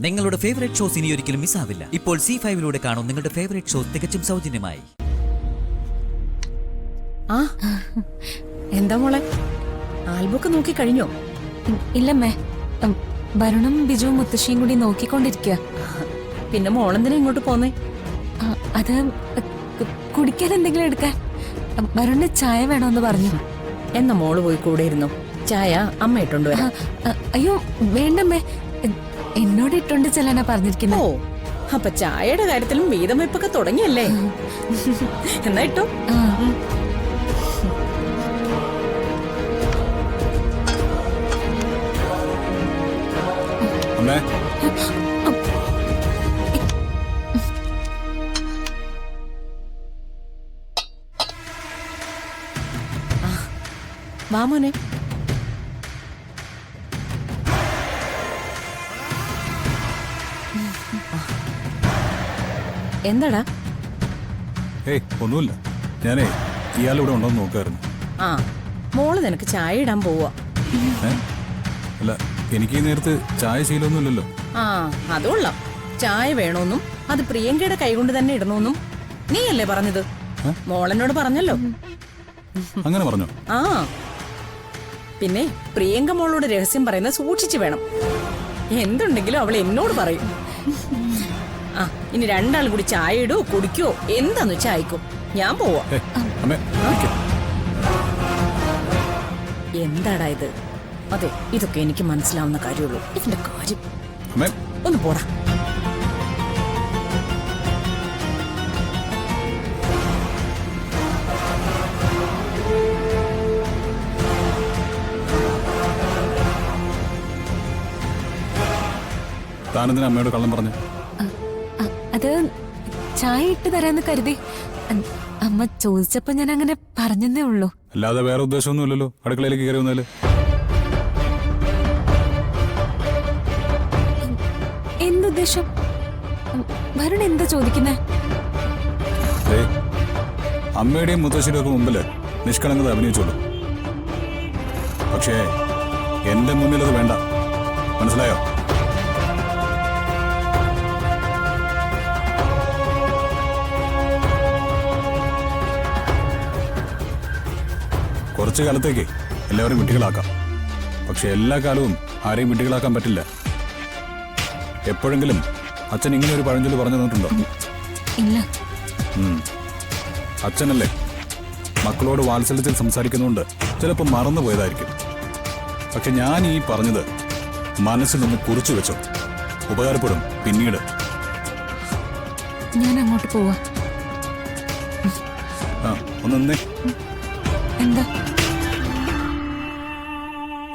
നിങ്ങളുടെ favourite shows ഇനി ഒരിക്കലും മിസ്സാവില്ല. ഇപ്പോൾ C5 കാണും നിങ്ങളുടെ ഫേവറേറ്റ് ഷോസ് തികച്ചും സൗജന്യമായി. ആ എന്താ മോളെ, ആൽബൊക്കെ നോക്കി കഴിഞ്ഞോ? ഇല്ലമ്മേ, വരുണും ബിജുവും മുത്തശ്ശിയും കൂടി നോക്കിക്കൊണ്ടിരിക്കുക. പിന്നെ മോളെന്തിനാ ഇങ്ങോട്ട് പോന്നേ? അത് കുടിക്കാൻ എന്തെങ്കിലും എടുക്കാൻ. വരുണിന് ചായ വേണമെന്ന് പറഞ്ഞു. എന്നാ മോള് പോയി കൂടെ ഇരുന്നോ, ചായ അമ്മ ഇട്ടോണ്ട് വരാം. അയ്യോ വേണ്ടമ്മേ, എന്നോട് ഇട്ടോണ്ട് ചെല്ലാനാ പറഞ്ഞിരിക്കുന്നത്. ഓ, അപ്പൊ ചായയുടെ കാര്യത്തിലും വീതം വെപ്പൊക്കെ തുടങ്ങിയല്ലേ? എന്നാ ഇട്ടോ. വാ മോനെ. എന്താടാ? ഏയ് ഒന്നുമില്ല, ഞാനേ ഇയാളിവിടെ ഉണ്ടോന്ന് നോക്കായിരുന്നു. ആ, മോള് നിനക്ക് ചായ ഇടാൻ പോവാ. അല്ല, എനിക്ക് ഈ നേരത്ത് ചായ ശീലമൊന്നുമില്ലല്ലോ. ആ, അതുകൊള്ളാം. ചായ വേണോന്നും അത് പ്രിയങ്കയുടെ കൈകൊണ്ട് തന്നെ ഇടണോന്നും നീയല്ലേ പറഞ്ഞത്? മോളെന്നോട് പറഞ്ഞല്ലോ. അങ്ങനെ പറഞ്ഞോ? ആ, പിന്നെ പ്രിയങ്ക മോളോട് രഹസ്യം പറയുന്നത് സൂക്ഷിച്ചു വേണം. എന്തുണ്ടെങ്കിലും അവൾ എന്നോട് പറയും. ആ, ഇനി രണ്ടാളും കൂടി ചായ ഇടോ കുടിക്കോ എന്താന്ന് വെച്ചാ അയക്കും. ഞാൻ പോവാ. എന്താടാ ഇത്? അതെ, ഇതൊക്കെ എനിക്ക് മനസ്സിലാവുന്ന കാര്യമുള്ളൂ. ഇതിന്റെ കാര്യം ഒന്ന് പോടാ. താനെന്തിനാ അമ്മയോട് കള്ളം പറഞ്ഞു? അത് ചായ ഇട്ട് തരാന്ന് കരുതി അമ്മ ചോദിച്ചപ്പോ ഞാൻ അങ്ങനെ പറഞ്ഞതേ ഉള്ളൂ. അല്ലാതെ വേറെ ഉദ്ദേശമൊന്നുമില്ലല്ലോ അടുക്കളയിലേക്ക് കയറി വന്നാല്. എന്തുദ്ദേശം? വരുൺ എന്താ ചോദിക്കുന്നേ? അമ്മയുടെയും മുത്തശ്ശിയുടെ ഒക്കെ മുമ്പില് നിഷ്കളങ്കത അഭിനയിച്ചോളൂ. പക്ഷേ എന്റെ മുന്നിൽ അത് വേണ്ട, മനസ്സിലായോ? കുറച്ചു കാലത്തേക്ക് എല്ലാവരും വിഡ്ഢികളാക്കാം, പക്ഷെ എല്ലാ കാലവും ആരെയും വിഡ്ഢികളാക്കാൻ പറ്റില്ല. എപ്പോഴെങ്കിലും അച്ഛൻ ഇങ്ങനെ ഒരു പഴഞ്ചൊല്ല് പറഞ്ഞു തന്നിട്ടുണ്ടോ? ഇല്ല. അച്ഛനല്ലേ മക്കളോട് വാത്സല്യത്തിൽ സംസാരിക്കുന്നുണ്ട്, ചിലപ്പോൾ മറന്നു പോയതായിരിക്കും. പക്ഷെ ഞാൻ ഈ പറഞ്ഞത് മനസ്സിൽ നിന്ന് കുറിച്ചു വെച്ചോ, ഉപകാരപ്പെടും പിന്നീട്. ഞാൻ അങ്ങോട്ട് പോവാ. ഒന്നേ. എന്താ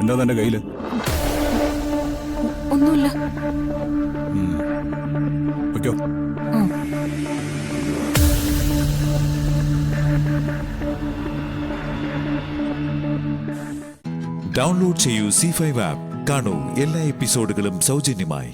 എന്താ തന്റെ കയ്യില്? ഒന്നുമില്ല. വെക്കോ. ഡൗൺലോഡ് ചെയ്യൂ C5 ആപ്പ്. കാണൂ എല്ലാ എപ്പിസോഡുകളും സൗജന്യമായി.